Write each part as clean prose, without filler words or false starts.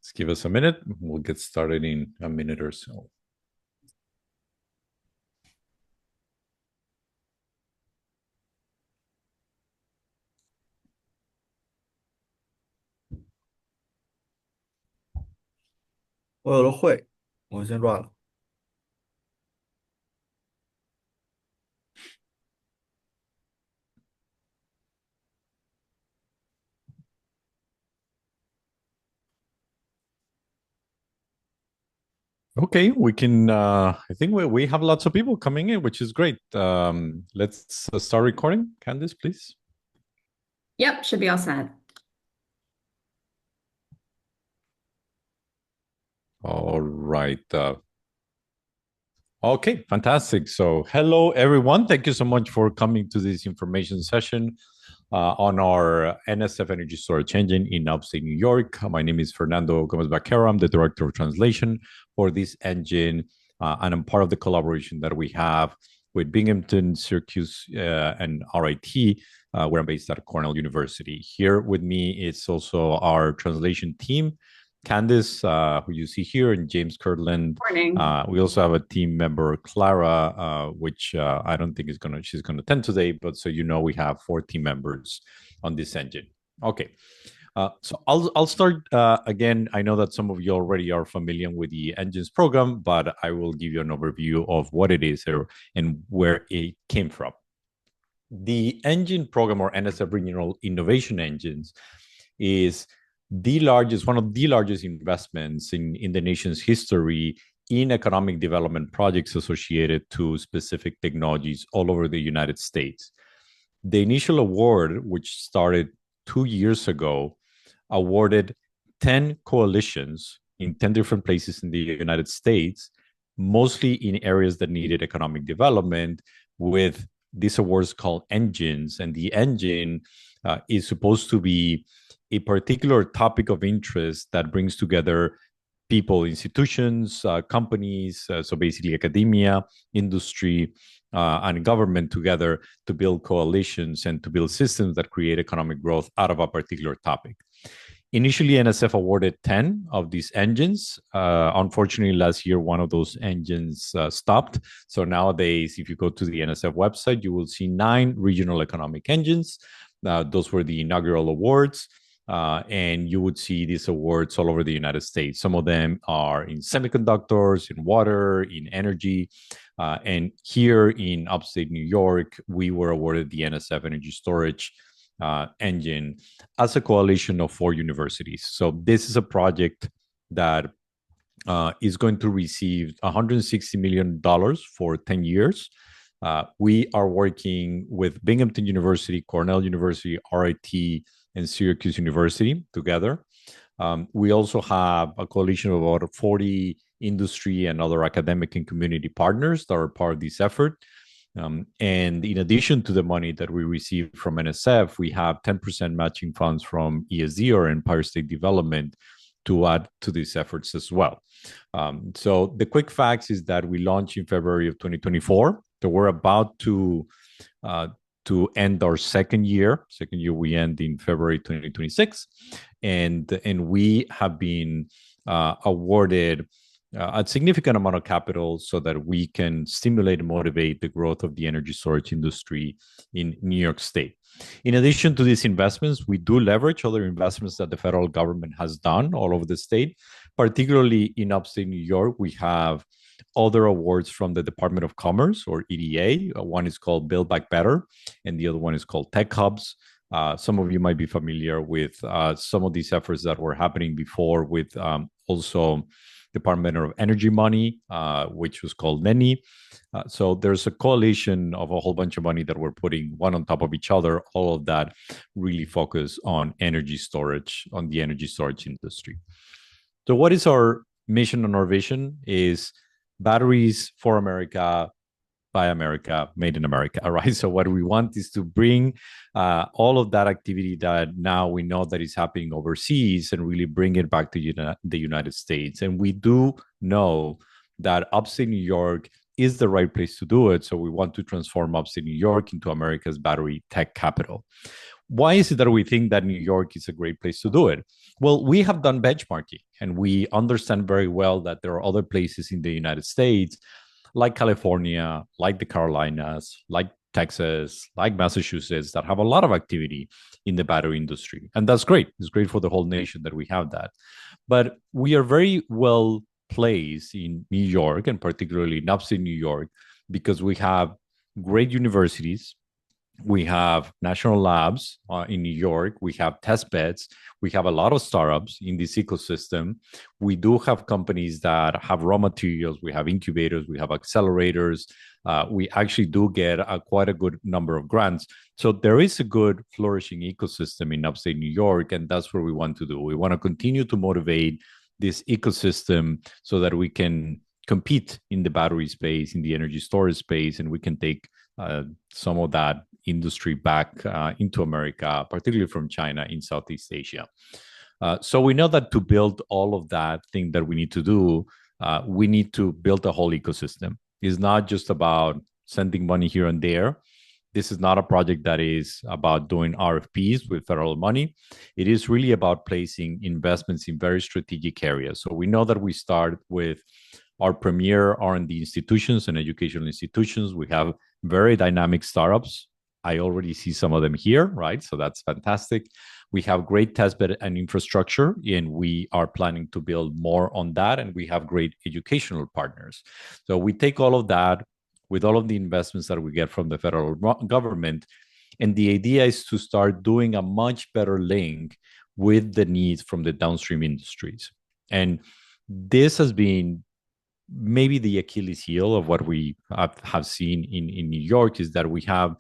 Just give us a minute. We'll get started in a minute or so.我有了会，我先转了。Okay, we can. I think we have lots of people coming in, which is great. Let's start recording. Candice, please. Yep, should be all set. All right. Okay, fantastic. So, hello, everyone. Thank you so much for coming to this information session on our NSF energy storage engine in upstate New York. My name is Fernando Gomez Baquero. I'm the director of translation for this engine, and I'm part of the collaboration that we have with Binghamton, Syracuse, and RIT, where I'm based at Cornell University. Here with me is also our translation team. Candice, who you see here, and James Kirtland. Morning. We also have a team member, Clara, which I don't think she's gonna attend today, but so you know, we have 4 team members on this engine. Okay, so I'll start again. I know that some of you already are familiar with the engines program, but I will give you an overview of what it is and where it came from. The engine program, or NSF Regional Innovation Engines, is one of the largest investments in the nation's history in economic development projects associated to specific technologies all over the United States. The initial award, which started 2 years ago, awarded 10 coalitions in 10 different places in the United States, mostly in areas that needed economic development, with these awards called engines. And the engine is supposed to be a particular topic of interest that brings together people, institutions, companies, so basically academia, industry, and government together to build coalitions and to build systems that create economic growth out of a particular topic. Initially, NSF awarded 10 of these engines. Unfortunately, last year, one of those engines stopped. So nowadays, if you go to the NSF website, you will see 9 regional economic engines. Those were the inaugural awards. And you would see these awards all over the United States. Some of them are in semiconductors, in water, in energy. And here in upstate New York, we were awarded the NSF Energy Storage engine as a coalition of 4 universities. So this is a project that is going to receive $160 million for 10 years. We are working with Binghamton University, Cornell University, RIT, and Syracuse University together. We also have a coalition of about 40 industry and other academic and community partners that are part of this effort. And in addition to the money that we receive from NSF, we have 10% matching funds from ESD, or Empire State Development, to add to these efforts as well. So the quick facts is that we launched in February of 2024. So we're about to end our second year. Second year we end in February 2026, and we have been awarded a significant amount of capital so that we can stimulate and motivate the growth of the energy storage industry in New York State. In addition to these investments, we do leverage other investments that the federal government has done all over the state, particularly in upstate New York. We have other awards from the Department of Commerce, or EDA. One is called Build Back Better, and the other one is called Tech Hubs. Some of you might be familiar with some of these efforts that were happening before with also Department of Energy money, which was called NENI. So there's a coalition of a whole bunch of money that we're putting one on top of each other. All of that really focus on energy storage, on the energy storage industry. So what is our mission and our vision? Is batteries for America, by America, made in America, right? So what we want is to bring all of that activity that now we know that is happening overseas and really bring it back to the United States. And we do know that upstate New York is the right place to do it. So we want to transform upstate New York into America's battery tech capital. Why is it that we think that New York is a great place to do it? Well, we have done benchmarking, and we understand very well that there are other places in the United States, like California, like the Carolinas, like Texas, like Massachusetts, that have a lot of activity in the battery industry. And that's great. It's great for the whole nation that we have that. But we are very well placed in New York, and particularly in upstate New York, because we have great universities. We have national labs in New York. We have test beds. We have a lot of startups in this ecosystem. We do have companies that have raw materials. We have incubators. We have accelerators. We actually do get quite a good number of grants. So there is a good flourishing ecosystem in upstate New York, and that's what we want to do. We want to continue to motivate this ecosystem so that we can compete in the battery space, in the energy storage space, and we can take some of that industry back into America, particularly from China in Southeast Asia. So we know that to build all of that thing that we need to do, we need to build a whole ecosystem. It's not just about sending money here and there. This is not a project that is about doing RFPs with federal money. It is really about placing investments in very strategic areas. So we know that we start with our premier R&D institutions and educational institutions. We have very dynamic startups. I already see some of them here, right? So that's fantastic. We have great testbed and infrastructure, and we are planning to build more on that. And we have great educational partners. So we take all of that with all of the investments that we get from the federal government. And the idea is to start doing a much better link with the needs from the downstream industries. And this has been maybe the Achilles heel of what we have seen in New York, is that we have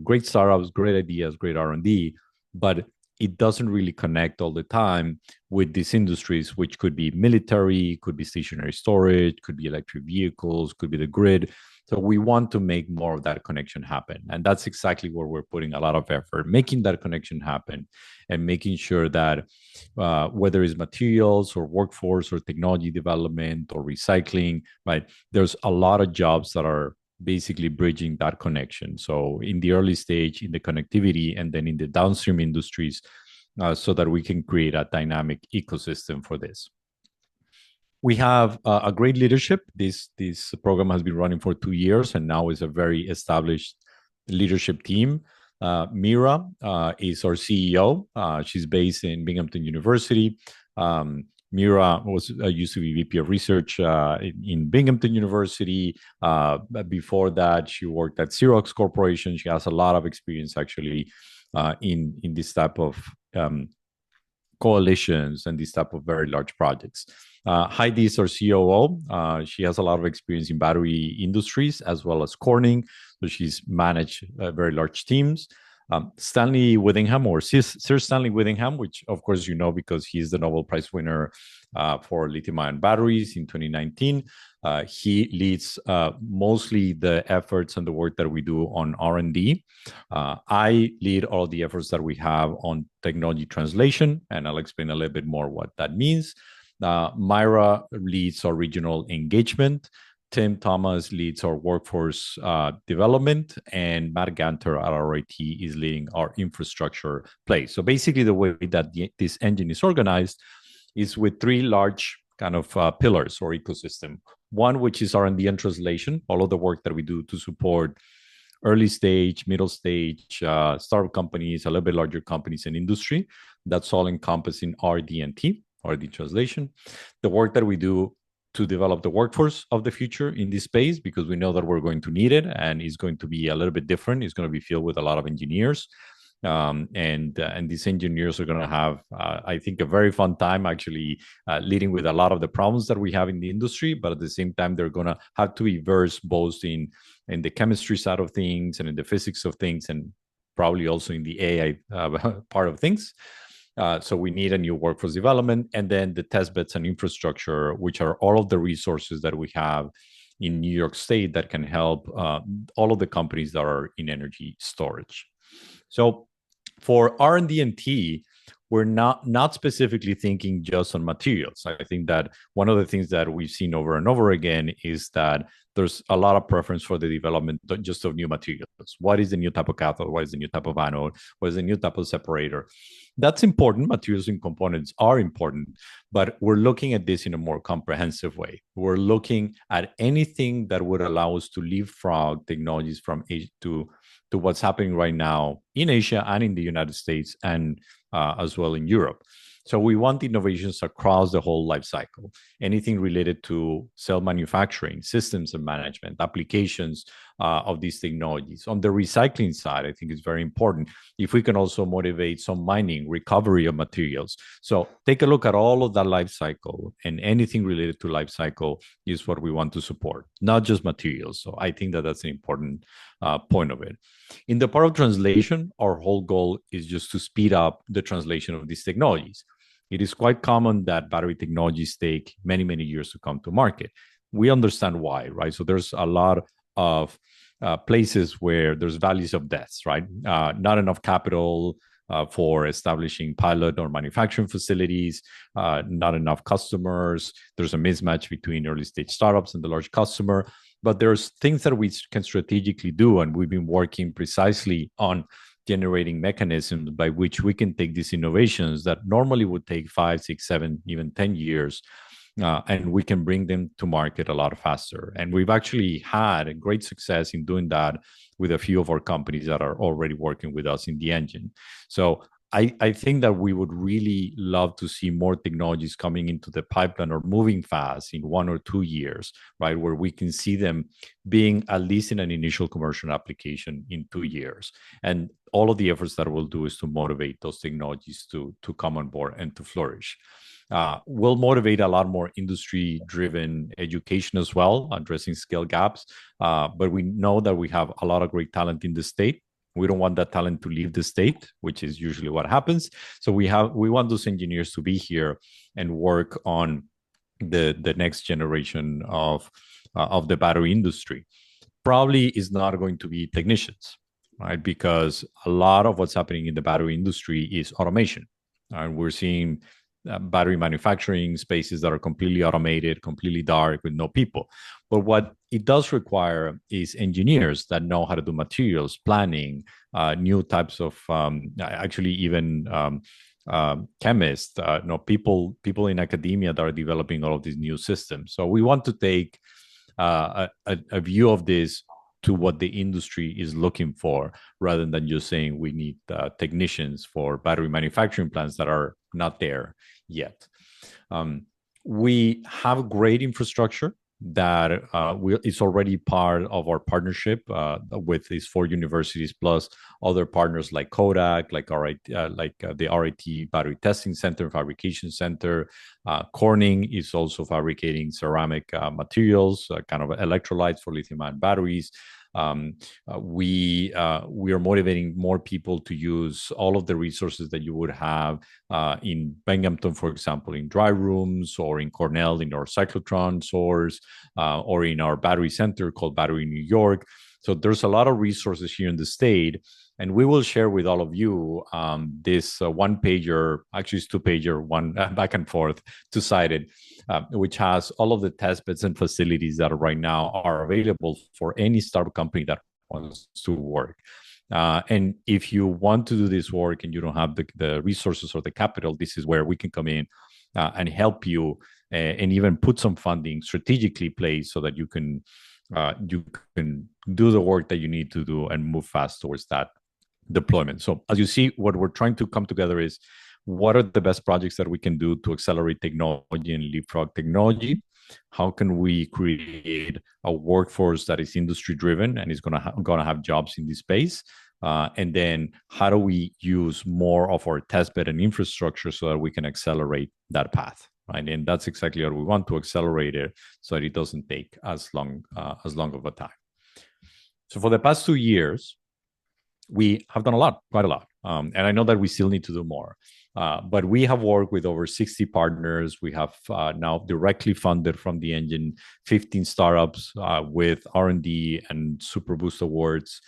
great startups, great ideas, great R&D, but it doesn't really connect all the time with these industries, which could be military, could be stationary storage, could be electric vehicles, could be the grid. So we want to make more of that connection happen. And that's exactly where we're putting a lot of effort, making that connection happen and making sure that whether it's materials or workforce or technology development or recycling, right, there's a lot of jobs that are basically bridging that connection. So in the early stage, in the connectivity, and then in the downstream industries, so that we can create a dynamic ecosystem for this. We have a great leadership. This program has been running for 2 years, and now is a very established leadership team. Mira is our CEO. She's based in Binghamton University. Mira used to be VP of Research in Binghamton University. Before that, she worked at Xerox Corporation. She has a lot of experience actually in this type of coalitions and this type of very large projects. Heidi is our COO. She has a lot of experience in battery industries as well as Corning. So she's managed very large teams. Stanley Whittingham, or Sir Stanley Whittingham, which of course you know because he's the Nobel Prize winner for lithium-ion batteries in 2019. He leads mostly the efforts and the work that we do on R&D. I lead all the efforts that we have on technology translation, and I'll explain a little bit more what that means. Myra leads our regional engagement. Tim Thomas leads our workforce development, and Matt Ganter at RIT is leading our infrastructure play. So basically the way that this engine is organized is with 3 large kind of pillars or ecosystem. One, which is R&D and translation, all of the work that we do to support early stage, middle stage, startup companies, a little bit larger companies and industry. That's all encompassing RD&T, RD translation. The work that we do to develop the workforce of the future in this space, because we know that we're going to need it, and it's going to be a little bit different. It's going to be filled with a lot of engineers. And these engineers are going to have, I think, a very fun time actually leading with a lot of the problems that we have in the industry. But at the same time, they're going to have to be versed both in the chemistry side of things and in the physics of things, and probably also in the AI part of things. So we need a new workforce development, and then the test beds and infrastructure, which are all of the resources that we have in New York State that can help all of the companies that are in energy storage. So for R&D&T, we're not specifically thinking just on materials. I think that one of the things that we've seen over and over again is that there's a lot of preference for the development just of new materials. What is the new type of cathode? What is the new type of anode? What is the new type of separator? That's important. Materials and components are important, but we're looking at this in a more comprehensive way. We're looking at anything that would allow us to leapfrog technologies from Asia to what's happening right now in Asia and in the United States, and as well in Europe. So we want innovations across the whole life cycle, anything related to cell manufacturing, systems and management, applications of these technologies. On the recycling side, I think it's very important if we can also motivate some mining, recovery of materials. So take a look at all of that life cycle, and anything related to life cycle is what we want to support, not just materials. So I think that that's an important point of it. In the part of translation, our whole goal is just to speed up the translation of these technologies. It is quite common that battery technologies take many, many years to come to market. We understand why, right? So there's a lot of places where there's valleys of deaths, right? Not enough capital for establishing pilot or manufacturing facilities, not enough customers. There's a mismatch between early stage startups and the large customer. But there's things that we can strategically do, and we've been working precisely on generating mechanisms by which we can take these innovations that normally would take 5, 6, 7, even 10 years, and we can bring them to market a lot faster. And we've actually had great success in doing that with a few of our companies that are already working with us in the engine. So I think that we would really love to see more technologies coming into the pipeline or moving fast in 1 or 2 years, right? Where we can see them being at least in an initial commercial application in 2 years. And all of the efforts that we'll do is to motivate those technologies to come on board and to flourish. We'll motivate a lot more industry-driven education as well, addressing skill gaps. But we know that we have a lot of great talent in the state. We don't want that talent to leave the state, which is usually what happens. So we want those engineers to be here and work on the next generation of the battery industry. Probably is not going to be technicians, right? Because a lot of what's happening in the battery industry is automation. We're seeing battery manufacturing spaces that are completely automated, completely dark, with no people. But what it does require is engineers that know how to do materials planning, new types of actually even chemists, people in academia that are developing all of these new systems. So we want to take a view of this to what the industry is looking for, rather than just saying we need technicians for battery manufacturing plants that are not there yet. We have great infrastructure that is already part of our partnership with these 4 universities, plus other partners like Kodak, like the RIT Battery Testing Center, Fabrication Center. Corning is also fabricating ceramic materials, kind of electrolytes for lithium-ion batteries. We are motivating more people to use all of the resources that you would have in Binghamton, for example, in dry rooms, or in Cornell in our cyclotron source, or in our battery center called Battery New York. So there's a lot of resources here in the state, and we will share with all of you this one-pager, actually it's two-pager, one back and forth, two-sided, which has all of the test beds and facilities that right now are available for any startup company that wants to work. And if you want to do this work and you don't have the resources or the capital, this is where we can come in and help you, and even put some funding strategically placed so that you can do the work that you need to do and move fast towards that deployment. So as you see, what we're trying to come together is, what are the best projects that we can do to accelerate technology and leapfrog technology? How can we create a workforce that is industry driven and is going to have jobs in this space? And then how do we use more of our testbed and infrastructure so that we can accelerate that path? Right? And that's exactly what we want, to accelerate it so that it doesn't take as long of a time. So for the past 2 years, we have done quite a lot. And I know that we still need to do more. But we have worked with over 60 partners. We have now directly funded from the engine 15 startups with R&D and Superboost awards.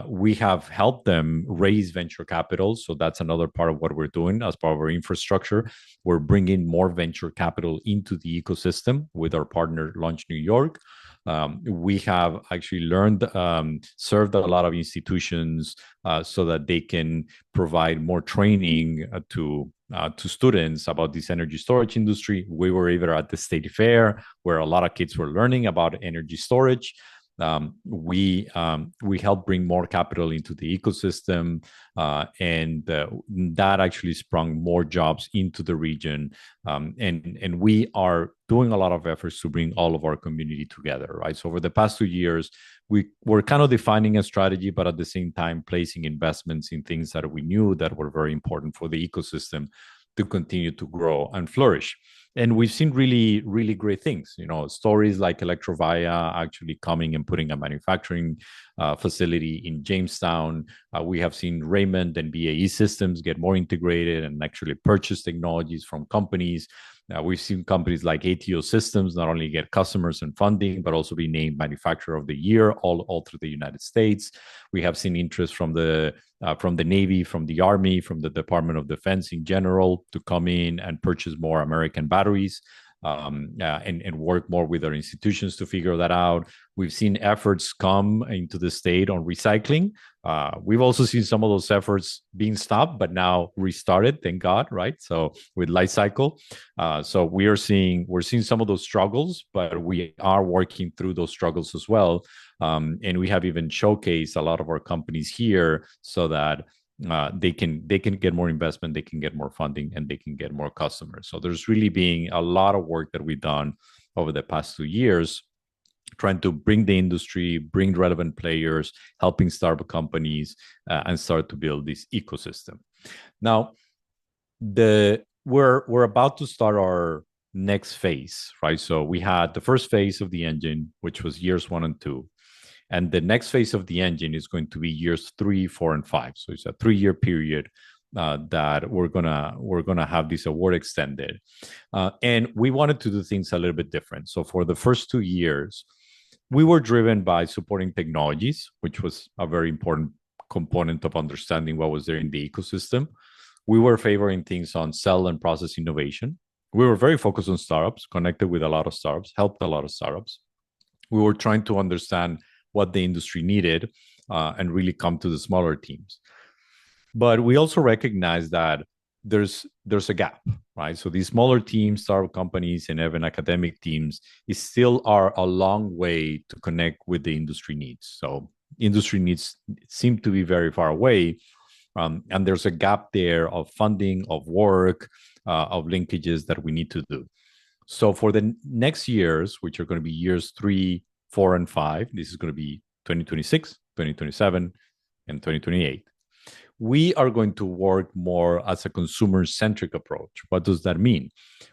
We have helped them raise venture capital. So that's another part of what we're doing as part of our infrastructure. We're bringing more venture capital into the ecosystem with our partner, Launch New York. We have actually served a lot of institutions so that they can provide more training to students about this energy storage industry. We were either at the state fair where a lot of kids were learning about energy storage. We helped bring more capital into the ecosystem, and that actually sprung more jobs into the region. And we are doing a lot of efforts to bring all of our community together, right? So over the past 2 years, we were kind of defining a strategy, but at the same time placing investments in things that we knew that were very important for the ecosystem to continue to grow and flourish. And we've seen really, really great things. Stories like Electrovaya actually coming and putting a manufacturing facility in Jamestown. We have seen Raymond and BAE Systems get more integrated and actually purchase technologies from companies. We've seen companies like ATO Systems not only get customers and funding, but also be named Manufacturer of the Year all through the United States. We have seen interest from the Navy, from the Army, from the Department of Defense in general to come in and purchase more American batteries. And work more with our institutions to figure that out. We've seen efforts come into the state on recycling. We've also seen some of those efforts being stopped, but now restarted, thank God, right? So with life cycle. So we're seeing some of those struggles, but we are working through those struggles as well. And we have even showcased a lot of our companies here so that they can get more investment, they can get more funding, and they can get more customers. So there's really been a lot of work that we've done over the past 2 years, trying to bring the industry, bring relevant players, helping startup companies, and start to build this ecosystem. Now, we're about to start our next phase, right? So we had the first phase of the engine, which was years 1 and 2. And the next phase of the engine is going to be years 3, 4, and 5. So it's a 3-year period that we're gonna have this award extended. And we wanted to do things a little bit different. So for the first 2 years, we were driven by supporting technologies, which was a very important component of understanding what was there in the ecosystem. We were favoring things on cell and process innovation. We were very focused on startups, connected with a lot of startups, helped a lot of startups. We were trying to understand what the industry needed and really come to the smaller teams. But we also recognize that there's a gap, right? So these smaller teams, startup companies, and even academic teams still are a long way to connect with the industry needs. So industry needs seem to be very far away. And there's a gap there of funding, of work, of linkages that we need to do. So for the next years, which are going to be years 3, 4, and 5, this is going to be 2026, 2027, and 2028. We are going to work more as a consumer-centric approach. What does that mean?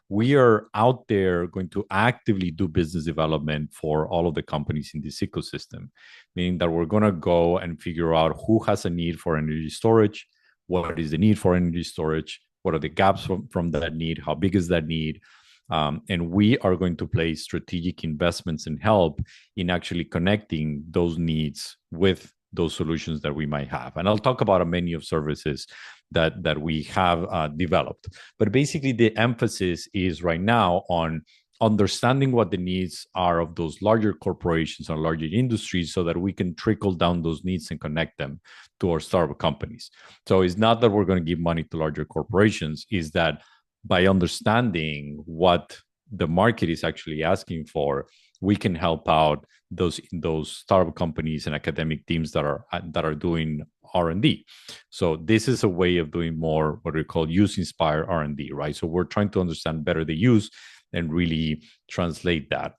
We are out there going to actively do business development for all of the companies in this ecosystem, meaning that we're going to go and figure out who has a need for energy storage, what is the need for energy storage, what are the gaps from that need, how big is that need, and we are going to place strategic investments and help in actually connecting those needs with those solutions that we might have. And I'll talk about a menu of services that we have developed. But basically, the emphasis is right now on understanding what the needs are of those larger corporations and larger industries so that we can trickle down those needs and connect them to our startup companies. So it's not that we're going to give money to larger corporations, is that by understanding what the market is actually asking for, we can help out those startup companies and academic teams that are doing R&D. So this is a way of doing more what we call use-inspired R&D, right? So we're trying to understand better the use and really translate that.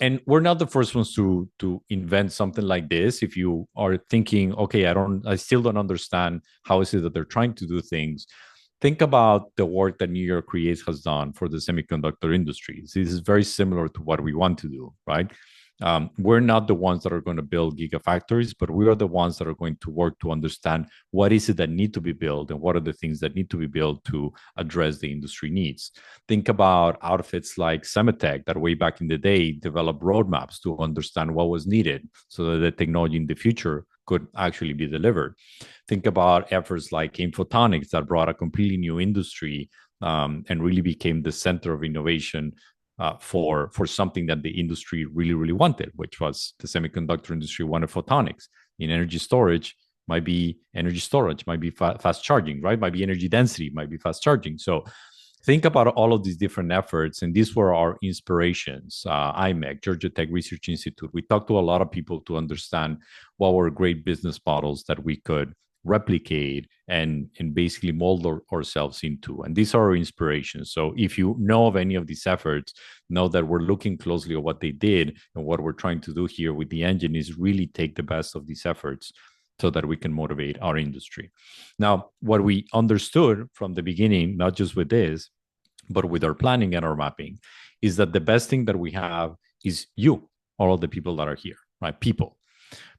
And we're not the first ones to invent something like this. If you are thinking, okay, I still don't understand how is it that they're trying to do things, think about the work that New York Creates has done for the semiconductor industry. This is very similar to what we want to do, right? We're not the ones that are going to build gigafactories, but we are the ones that are going to work to understand what is it that need to be built and what are the things that need to be built to address the industry needs. Think about outfits like Semitech that way back in the day developed roadmaps to understand what was needed so that the technology in the future could actually be delivered. Think about efforts like photonics that brought a completely new industry and really became the center of innovation for something that the industry really, really wanted, which was the semiconductor industry wanted photonics. In energy storage, might be energy storage, might be fast charging, right? Might be energy density, might be fast charging. So think about all of these different efforts, and these were our inspirations. IMEC, Georgia Tech Research Institute. We talked to a lot of people to understand what were great business models that we could replicate and basically mold ourselves into. And these are our inspirations. So if you know of any of these efforts, know that we're looking closely at what they did, and what we're trying to do here with the engine is really take the best of these efforts so that we can motivate our industry. Now, what we understood from the beginning, not just with this, but with our planning and our mapping, is that the best thing that we have is you, all of the people that are here, right? People.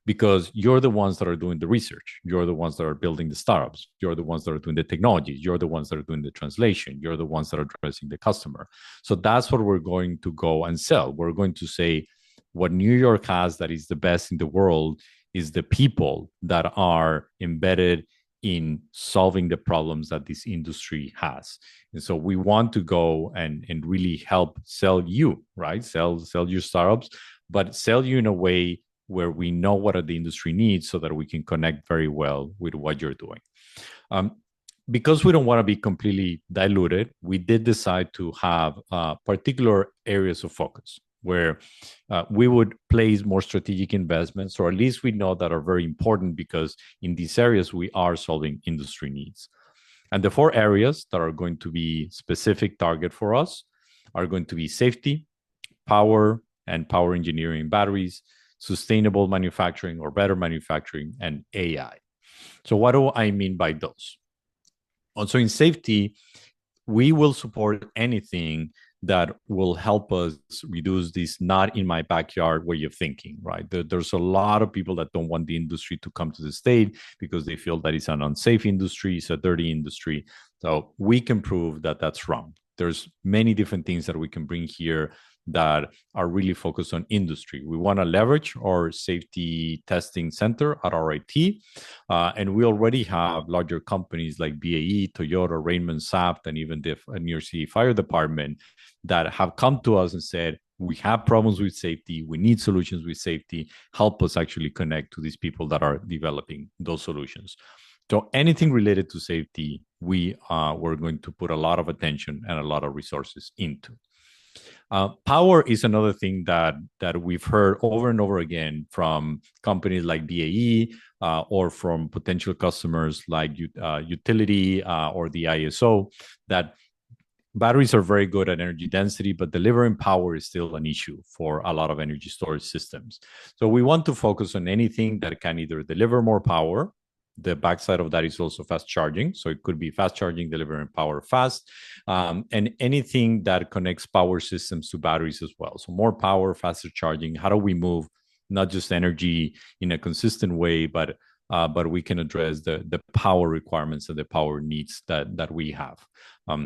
Because you're the ones that are doing the research. You're the ones that are building the startups. You're the ones that are doing the technologies. You're the ones that are doing the translation. You're the ones that are addressing the customer. So that's what we're going to go and sell. We're going to say what New York has that is the best in the world is the people that are embedded in solving the problems that this industry has. And so we want to go and really help sell you, right? Sell your startups, but sell you in a way where we know what the industry needs so that we can connect very well with what you're doing. Because we don't want to be completely diluted, we did decide to have particular areas of focus where we would place more strategic investments, or at least we know that are very important, because in these areas we are solving industry needs. And the 4 areas that are going to be specific target for us are going to be safety, power and power engineering, batteries, sustainable manufacturing or better manufacturing, and AI. So what do I mean by those? Also in safety, we will support anything that will help us reduce this not in my backyard way of thinking, right? There's a lot of people that don't want the industry to come to the state because they feel that it's an unsafe industry, it's a dirty industry. So we can prove that that's wrong. There's many different things that we can bring here that are really focused on industry. We want to leverage our safety testing center at RIT, and we already have larger companies like BAE, Toyota, Raymond, Saft, and even the New York City Fire Department that have come to us and said, we have problems with safety, we need solutions with safety, help us actually connect to these people that are developing those solutions. So anything related to safety, we're going to put a lot of attention and a lot of resources into. Power is another thing that we've heard over and over again from companies like BAE or from potential customers like utility or the ISO, that batteries are very good at energy density, but delivering power is still an issue for a lot of energy storage systems. So we want to focus on anything that can either deliver more power. The backside of that is also fast charging. So it could be fast charging, delivering power fast, and anything that connects power systems to batteries as well. So more power, faster charging. How do we move not just energy in a consistent way, but we can address the power requirements and the power needs that we have.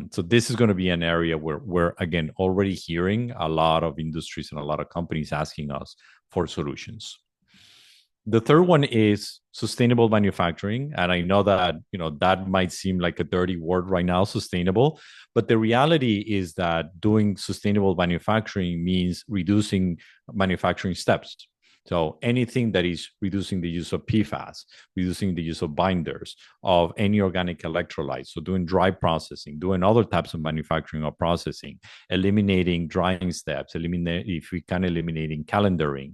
So this is going to be an area where we're, again, already hearing a lot of industries and a lot of companies asking us for solutions. The third one is sustainable manufacturing. And I know that, that might seem like a dirty word right now, sustainable, but the reality is that doing sustainable manufacturing means reducing manufacturing steps. So anything that is reducing the use of PFAS, reducing the use of binders, of any organic electrolytes, so doing dry processing, doing other types of manufacturing or processing, eliminating drying steps, if we can, eliminating calendaring,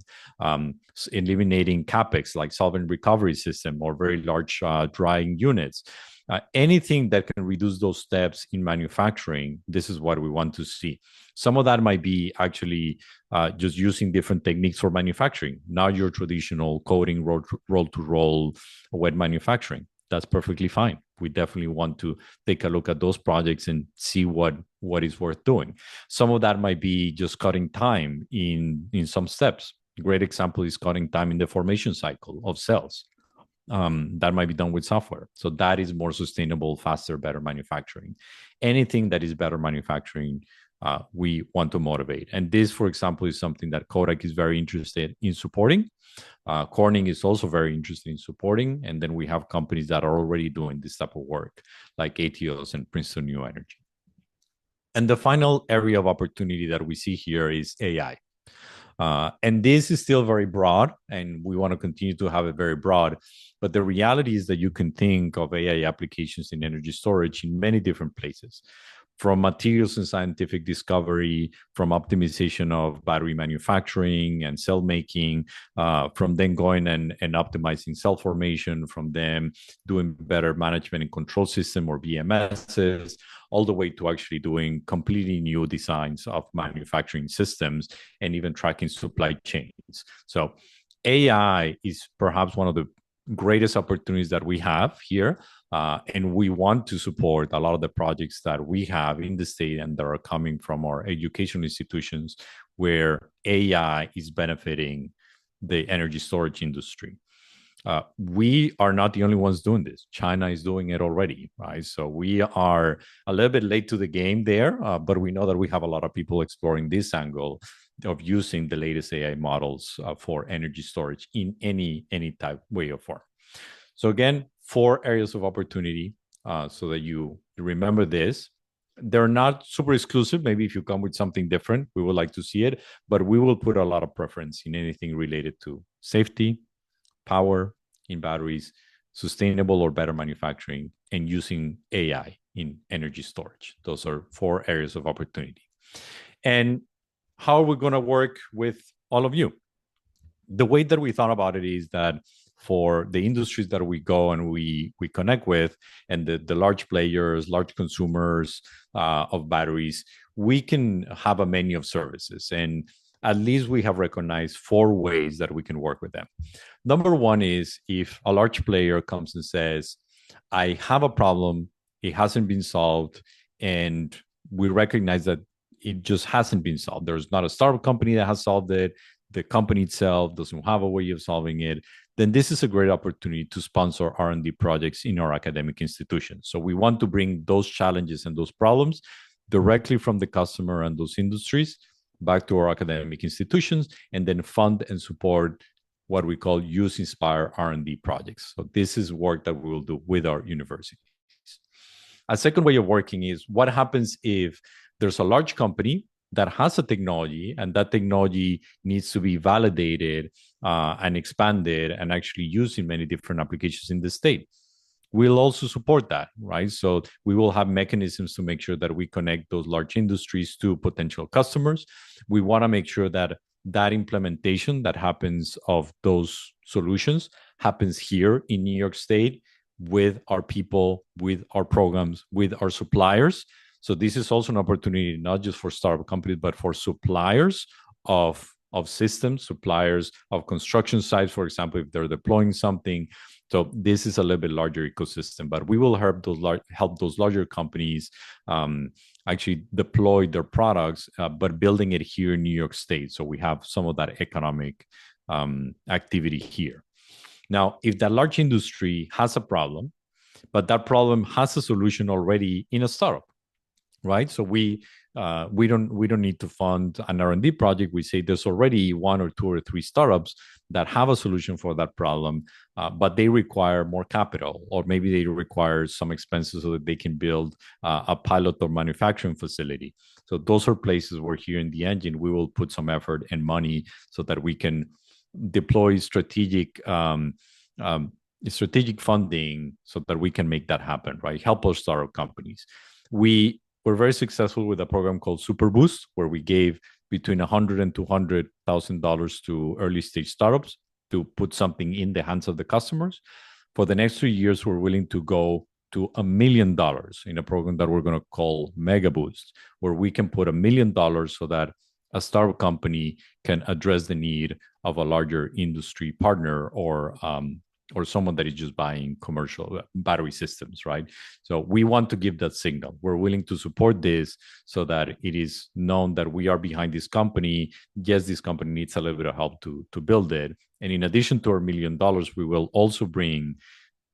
eliminating CapEx like solvent recovery system or very large drying units. Anything that can reduce those steps in manufacturing, this is what we want to see. Some of that might be actually just using different techniques for manufacturing, not your traditional coating, roll-to-roll, wet manufacturing. That's perfectly fine. We definitely want to take a look at those projects and see what is worth doing. Some of that might be just cutting time in some steps. A great example is cutting time in the formation cycle of cells. That might be done with software. So that is more sustainable, faster, better manufacturing. Anything that is better manufacturing, we want to motivate. And this, for example, is something that Kodak is very interested in supporting. Corning is also very interested in supporting. And then we have companies that are already doing this type of work, like ATOs and Princeton New Energy. And the final area of opportunity that we see here is AI. And this is still very broad, and we want to continue to have it very broad. But the reality is that you can think of AI applications in energy storage in many different places, from materials and scientific discovery, from optimization of battery manufacturing and cell making, from then going and optimizing cell formation, from them doing better management and control system or BMSs, all the way to actually doing completely new designs of manufacturing systems and even tracking supply chains. So AI is perhaps one of the greatest opportunities that we have here. And we want to support a lot of the projects that we have in the state and that are coming from our educational institutions where AI is benefiting the energy storage industry. We are not the only ones doing this. China is doing it already, right? So we are a little bit late to the game there, but we know that we have a lot of people exploring this angle of using the latest AI models for energy storage in any type, way, or form. So again, 4 areas of opportunity so that you remember this. They're not super exclusive. Maybe if you come with something different, we would like to see it, but we will put a lot of preference in anything related to safety, power in batteries, sustainable or better manufacturing, and using AI in energy storage. Those are 4 areas of opportunity. And how are we going to work with all of you? The way that we thought about it is that for the industries that we go and we connect with, and the large players, large consumers of batteries, we can have a menu of services. And at least we have recognized 4 ways that we can work with them. Number 1 is if a large player comes and says, I have a problem, it hasn't been solved, and we recognize that it just hasn't been solved. There's not a startup company that has solved it. The company itself doesn't have a way of solving it. Then this is a great opportunity to sponsor R&D projects in our academic institutions. So we want to bring those challenges and those problems directly from the customer and those industries back to our academic institutions, and then fund and support what we call use-inspired R&D projects. So this is work that we will do with our universities. A second way of working is what happens if there's a large company that has a technology and that technology needs to be validated and expanded and actually used in many different applications in the state. We'll also support that, right? So we will have mechanisms to make sure that we connect those large industries to potential customers. We want to make sure that that implementation that happens of those solutions happens here in New York State with our people, with our programs, with our suppliers. So this is also an opportunity not just for startup companies, but for suppliers of systems, suppliers of construction sites, for example, if they're deploying something. So this is a little bit larger ecosystem, but we will help those larger companies actually deploy their products, but building it here in New York State. So we have some of that economic activity here. Now, if that large industry has a problem, but that problem has a solution already in a startup, right? So we don't need to fund an R&D project. We say there's already 1 or 2 or 3 startups that have a solution for that problem, but they require more capital, or maybe they require some expenses so that they can build a pilot or manufacturing facility. So those are places where here in the engine, we will put some effort and money so that we can deploy strategic funding so that we can make that happen, right? Help our startup companies. We're very successful with a program called Superboost, where we gave between $100,000 and $200,000 to early stage startups to put something in the hands of the customers. For the next 3 years, we're willing to go to $1 million in a program that we're going to call Mega Boost, where we can put $1 million so that a startup company can address the need of a larger industry partner or someone that is just buying commercial battery systems, right? So we want to give that signal. We're willing to support this so that it is known that we are behind this company. Yes, this company needs a little bit of help to build it. And in addition to our $1 million, we will also bring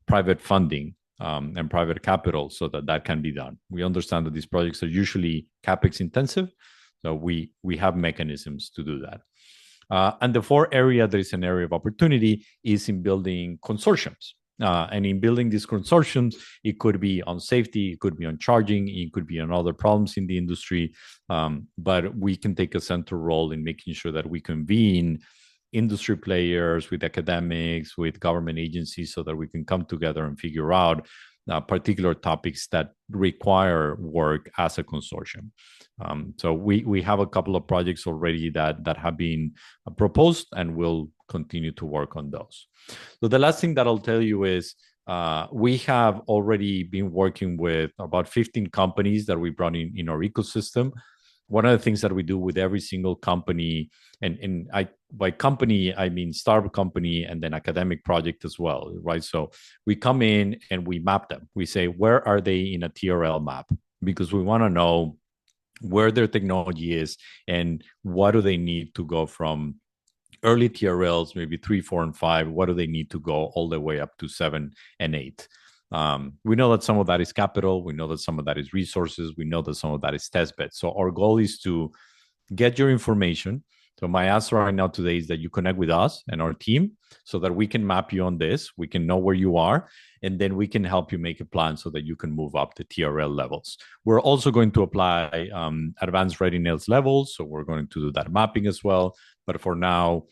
private funding and private capital so that can be done. We understand that these projects are usually CapEx intensive, so we have mechanisms to do that. And the fourth area that is an area of opportunity is in building consortiums. And in building these consortiums, it could be on safety, it could be on charging, it could be on other problems in the industry. But we can take a central role in making sure that we convene industry players with academics, with government agencies, so that we can come together and figure out particular topics that require work as a consortium. So we have a couple of projects already that have been proposed, and we'll continue to work on those. So the last thing that I'll tell you is we have already been working with about 15 companies that we brought in our ecosystem. One of the things that we do with every single company, and by company, I mean startup company and then academic project as well, right? So we come in and we map them. We say, where are they in a TRL map? Because we want to know where their technology is and what do they need to go from early TRLs, maybe 3, 4, and 5. What do they need to go all the way up to 7 and 8? We know that some of that is capital. We know that some of that is resources. We know that some of that is test beds. So our goal is to get your information. So my answer right now today is that you connect with us and our team so that we can map you on this. We can know where you are, and then we can help you make a plan so that you can move up the TRL levels. We're also going to apply advanced readiness levels. So we're going to do that mapping as well. But for now,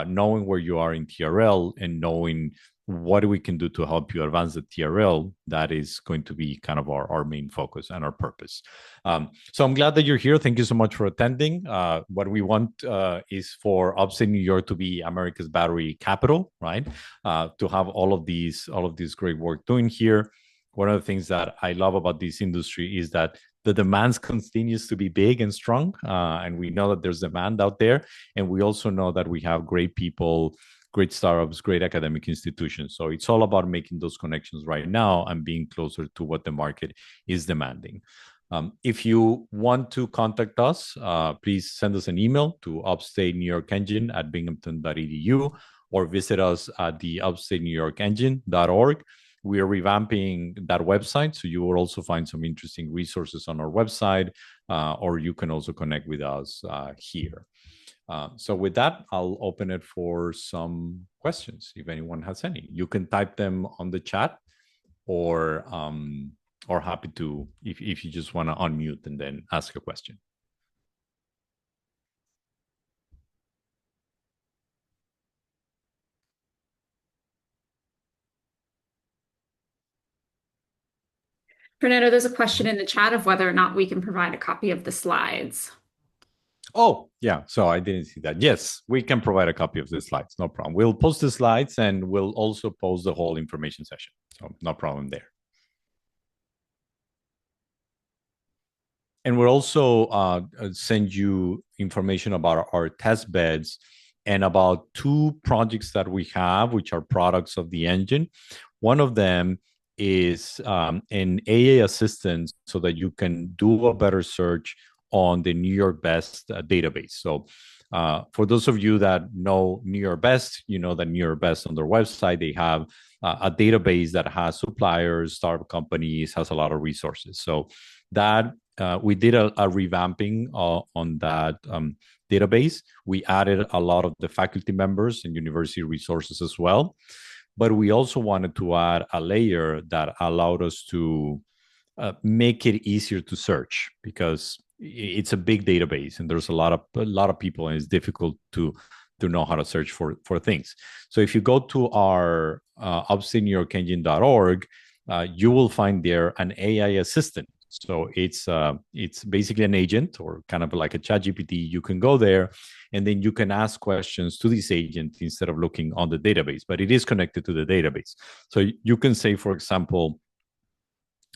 knowing where you are in TRL and knowing what we can do to help you advance the TRL, that is going to be kind of our main focus and our purpose. So I'm glad that you're here. Thank you so much for attending. What we want is for Upstate New York to be America's battery capital, right? To have all of these great work doing here. One of the things that I love about this industry is that the demands continues to be big and strong. And we know that there's demand out there. And we also know that we have great people, great startups, great academic institutions. So it's all about making those connections right now and being closer to what the market is demanding. If you want to contact us, please send us an email to upstatenewyorkengine@binghamton.edu or visit us at the upstatenewyorkengine.org. We are revamping that website, so you will also find some interesting resources on our website, or you can also connect with us here. So with that, I'll open it for some questions, if anyone has any. You can type them on the chat, or happy to, if you just want to unmute and then ask a question. Fernando, there's a question in the chat of whether or not we can provide a copy of the slides. Oh, yeah. So I didn't see that. Yes, we can provide a copy of the slides. No problem. We'll post the slides and we'll also post the whole information session. So no problem there. And we'll also send you information about our test beds and about 2 projects that we have, which are products of the engine. One of them is an AA assistant so that you can do a better search on the New York Best database. So for those of you that know New York Best, you know that New York Best on their website, they have a database that has suppliers, startup companies, has a lot of resources. So that we did a revamping on that database. We added a lot of the faculty members and university resources as well. But we also wanted to add a layer that allowed us to make it easier to search, because it's a big database and there's a lot of people, and it's difficult to know how to search for things. So if you go to our upstatenewyorkengine.org, you will find there an AI assistant. So it's basically an agent, or kind of like a ChatGPT. You can go there and then you can ask questions to this agent instead of looking on the database, but it is connected to the database. So you can say, for example,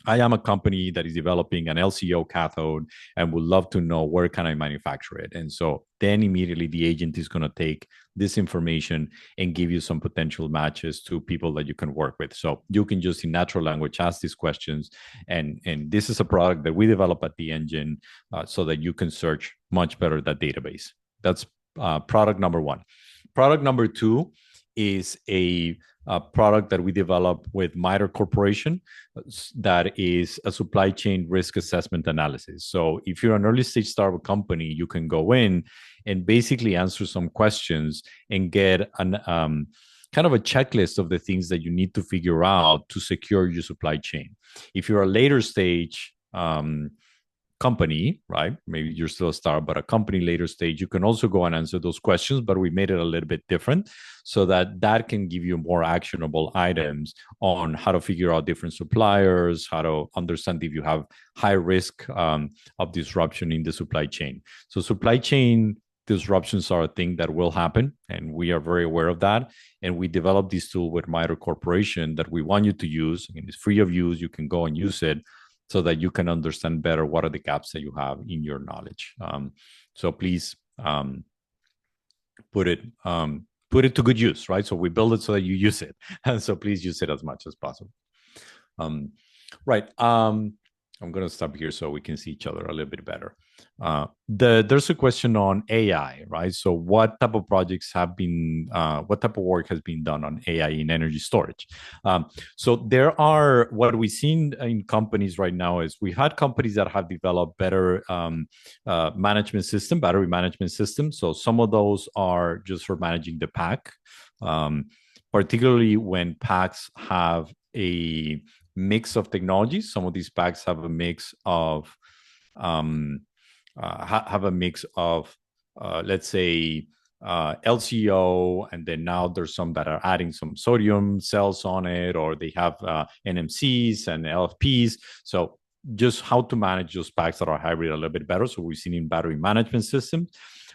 I am a company that is developing an LCO cathode and would love to know where can I manufacture it. And so then immediately the agent is going to take this information and give you some potential matches to people that you can work with. So you can just in natural language ask these questions. And this is a product that we develop at the engine so that you can search much better that database. That's product number 1. Product number 2 is a product that we developed with Miter Corporation that is a supply chain risk assessment analysis. So if you're an early stage startup company, you can go in and basically answer some questions and get an kind of a checklist of the things that you need to figure out to secure your supply chain. If you're a later stage company, right? Maybe you're still a startup, but a company later stage, you can also go and answer those questions, but we made it a little bit different so that can give you more actionable items on how to figure out different suppliers, how to understand if you have high risk of disruption in the supply chain. So supply chain disruptions are a thing that will happen, and we are very aware of that. And we developed this tool with Miter Corporation that we want you to use. And it's free of use. You can go and use it so that you can understand better what are the gaps that you have in your knowledge. So please put it to good use, right? So we build it so that you use it. And so please use it as much as possible. Right. I'm going to stop here so we can see each other a little bit better. There's a question on AI, right? So what type of projects have been, what type of work has been done on AI in energy storage? So there are, what we've seen in companies right now is we had companies that have developed better management system, battery management system. So some of those are just for managing the pack, particularly when packs have a mix of technologies. Some of these packs have a mix of let's say LCO, and then now there's some that are adding some sodium cells on it, or they have NMCs and LFPs. So just how to manage those packs that are hybrid a little bit better. So we've seen in battery management systems.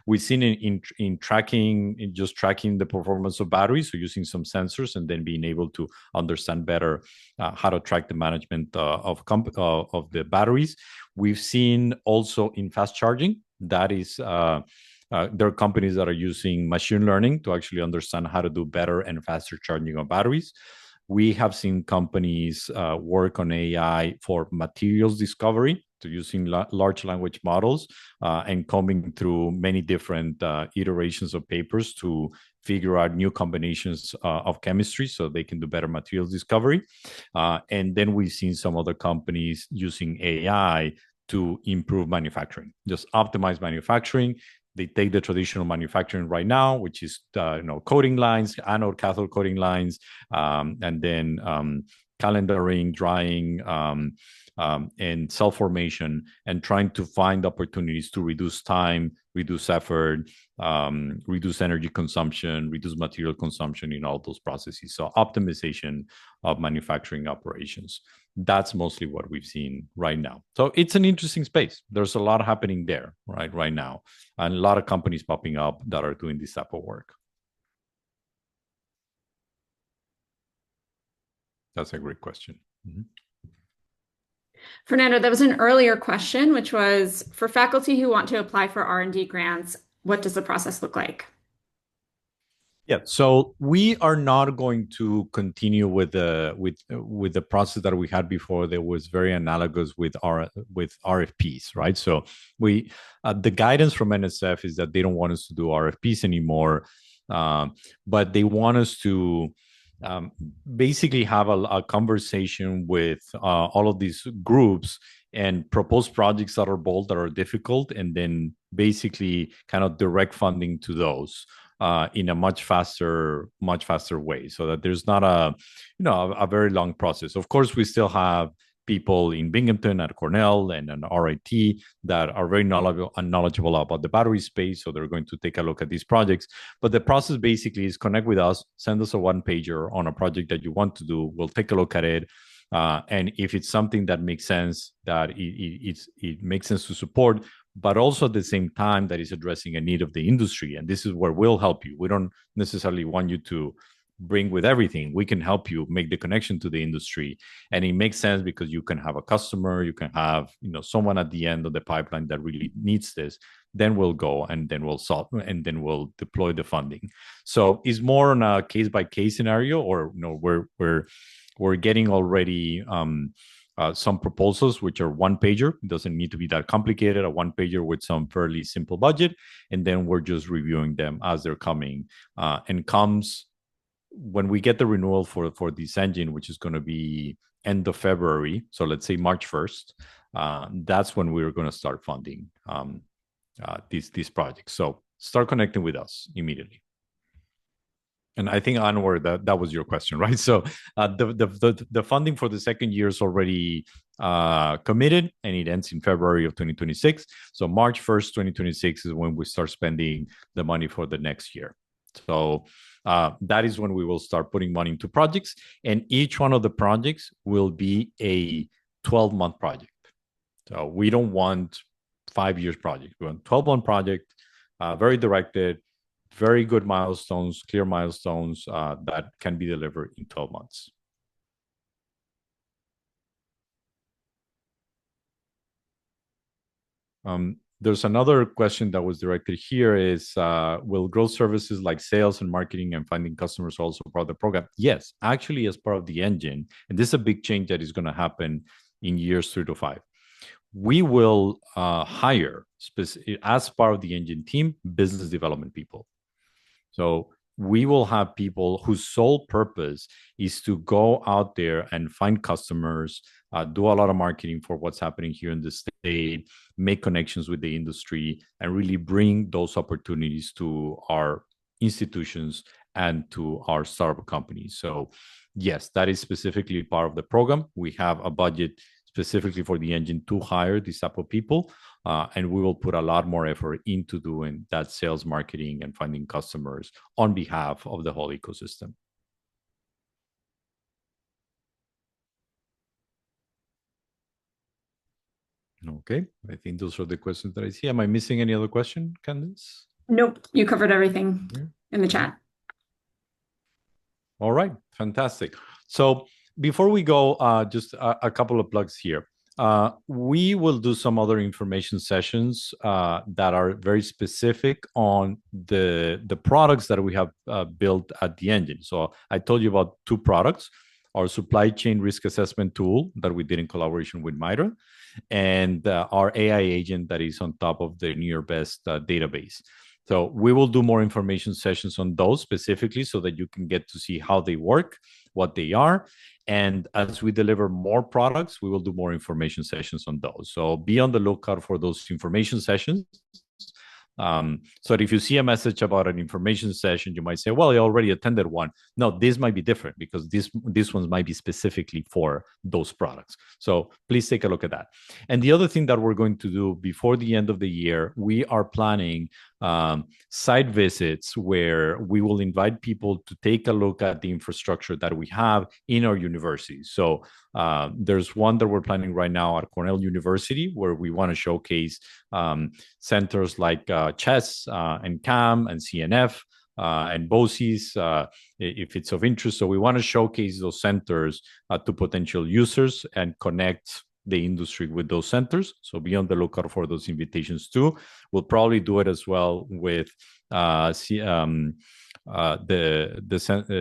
We've seen in tracking, in just tracking the performance of batteries, so using some sensors and then being able to understand better how to track the management of the batteries. We've seen also in fast charging, that is, there are companies that are using machine learning to actually understand how to do better and faster charging of batteries. We have seen companies work on AI for materials discovery, to using large language models and combing through many different iterations of papers to figure out new combinations of chemistry so they can do better materials discovery. And then we've seen some other companies using AI to improve manufacturing, just optimize manufacturing. They take the traditional manufacturing right now, which is coating lines, anode cathode coating lines, and then calendaring, drying, and cell formation, and trying to find opportunities to reduce time, reduce effort, reduce energy consumption, reduce material consumption in all those processes. So optimization of manufacturing operations. That's mostly what we've seen right now. So it's an interesting space. There's a lot happening there right now, and a lot of companies popping up that are doing this type of work. That's a great question. Mm-hmm. Fernando, there was an earlier question, which was for faculty who want to apply for R&D grants, what does the process look like? Yeah, so we are not going to continue with the process that we had before. That was very analogous with RFPs, right? So we the guidance from NSF is that they don't want us to do RFPs anymore, but they want us to basically have a conversation with all of these groups and propose projects that are bold, that are difficult, and then basically kind of direct funding to those in a much faster way, so that there's not a very long process. Of course, we still have people in Binghamton at Cornell and an RIT that are very knowledgeable about the battery space, so they're going to take a look at these projects. But the process basically is connect with us, send us a one-pager on a project that you want to do. We'll take a look at it. And if it's something that makes sense, that it makes sense to support, but also at the same time that is addressing a need of the industry. And this is where we'll help you. We don't necessarily want you to bring with everything. We can help you make the connection to the industry. And it makes sense because you can have a customer, you can have someone at the end of the pipeline that really needs this. Then we'll go and then we'll solve and then we'll deploy the funding. So it's more on a case-by-case scenario, or we're getting already some proposals which are one-pager. It doesn't need to be that complicated, a one-pager with some fairly simple budget, and then we're just reviewing them as they're coming. And comes when we get the renewal for this engine, which is going to be end of February, so let's say March 1st, that's when we're going to start funding these projects. So start connecting with us immediately. And I think, Anwar, that was your question, right? So the funding for the second year is already committed, and it ends in February of 2026. So March 1st, 2026 is when we start spending the money for the next year. So that is when we will start putting money into projects, and each one of the projects will be a 12-month project. So we don't want 5 years project. We want 12-month project, very directed, very good milestones, clear milestones that can be delivered in 12 months. There's another question that was directed here is, will growth services like sales and marketing and finding customers also part of the program? Yes, actually as part of the engine. And this is a big change that is going to happen in years 3 to 5. We will hire, as part of the engine team, business development people. So we will have people whose sole purpose is to go out there and find customers, do a lot of marketing for what's happening here in the state, make connections with the industry, and really bring those opportunities to our institutions and to our startup companies. So yes, that is specifically part of the program. We have a budget specifically for the engine to hire these type of people. And we will put a lot more effort into doing that sales, marketing, and finding customers on behalf of the whole ecosystem. Okay, I think those are the questions that I see. Am I missing any other question, Candice? Nope, you covered everything in the chat. All right, fantastic. So before we go, just a couple of plugs here. We will do some other information sessions that are very specific on the products that we have built at the engine. So I told you about 2 products: our supply chain risk assessment tool that we did in collaboration with MITRE, and our AI agent that is on top of the NearBest database. So we will do more information sessions on those specifically so that you can get to see how they work, what they are. And as we deliver more products, we will do more information sessions on those. So be on the lookout for those information sessions. So if you see a message about an information session, you might say, well, I already attended one. No, this might be different because this ones might be specifically for those products. So please take a look at that. And the other thing that we're going to do before the end of the year, we are planning site visits where we will invite people to take a look at the infrastructure that we have in our universities. So there's one that we're planning right now at Cornell University, where we want to showcase centers like CHESS and CAM and CNF and BOCES, if it's of interest. So we want to showcase those centers to potential users and connect the industry with those centers. So be on the lookout for those invitations too. We'll probably do it as well with the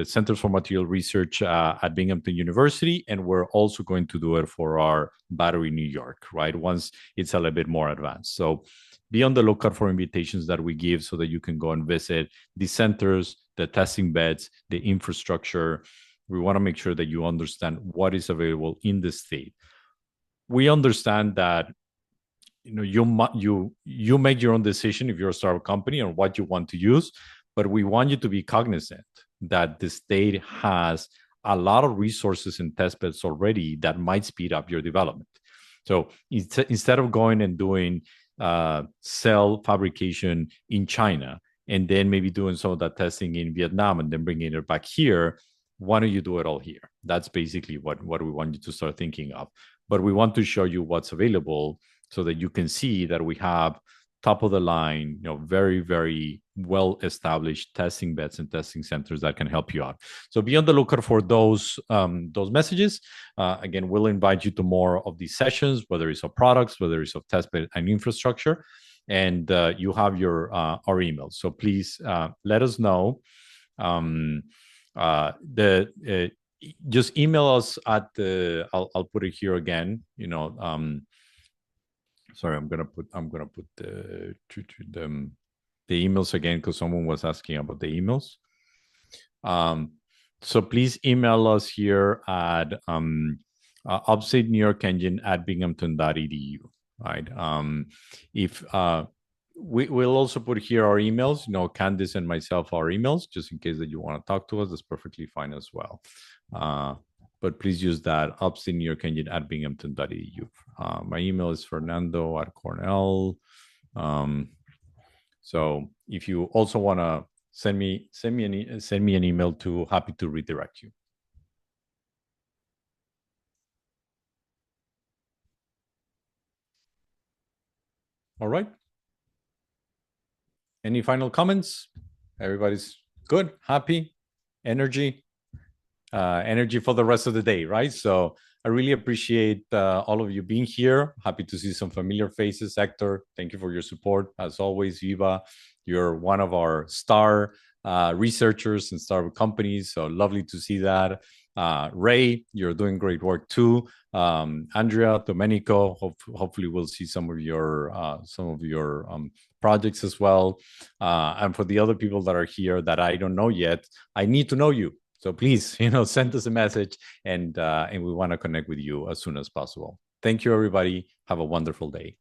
Centers for Material Research at Binghamton University, and we're also going to do it for our Battery New York, right? Once it's a little bit more advanced. So be on the lookout for invitations that we give so that you can go and visit the centers, the testing beds, the infrastructure. We want to make sure that you understand what is available in the state. We understand that you make your own decision if you're a startup company on what you want to use, but we want you to be cognizant that the state has a lot of resources and test beds already that might speed up your development. So instead of going and doing cell fabrication in China and then maybe doing some of that testing in Vietnam and then bringing it back here, why don't you do it all here? That's basically what we want you to start thinking of. But we want to show you what's available so that you can see that we have top of the line, very, very well-established testing beds and testing centers that can help you out. So be on the lookout for those messages. Again, we'll invite you to more of these sessions, whether it's of products, whether it's of test bed and infrastructure, and you have our email. So please let us know. Just email us at I'll put it here again. Sorry, I'm gonna put the emails again because someone was asking about the emails. So please email us here at Upstate New York Engine at binghamton.edu. Right. If we'll also put here our emails. Candice and myself, our emails, just in case that you want to talk to us. That's perfectly fine as well. But please use that Upstate New York Engine at binghamton.edu. My email is Fernando at Cornell. So if you also want to send me an email too, happy to redirect you. All right. Any final comments? Everybody's good, happy, energy for the rest of the day, right? So I really appreciate all of you being here. Happy to see some familiar faces. Hector, thank you for your support. As always, Viva, you're one of our star researchers and star companies. So lovely to see that. Ray, you're doing great work too. Andrea, Domenico, hopefully we'll see some of your projects as well. And for the other people that are here that I don't know yet, I need to know you. So please, send us a message, and we want to connect with you as soon as possible. Thank you, everybody. Have a wonderful day.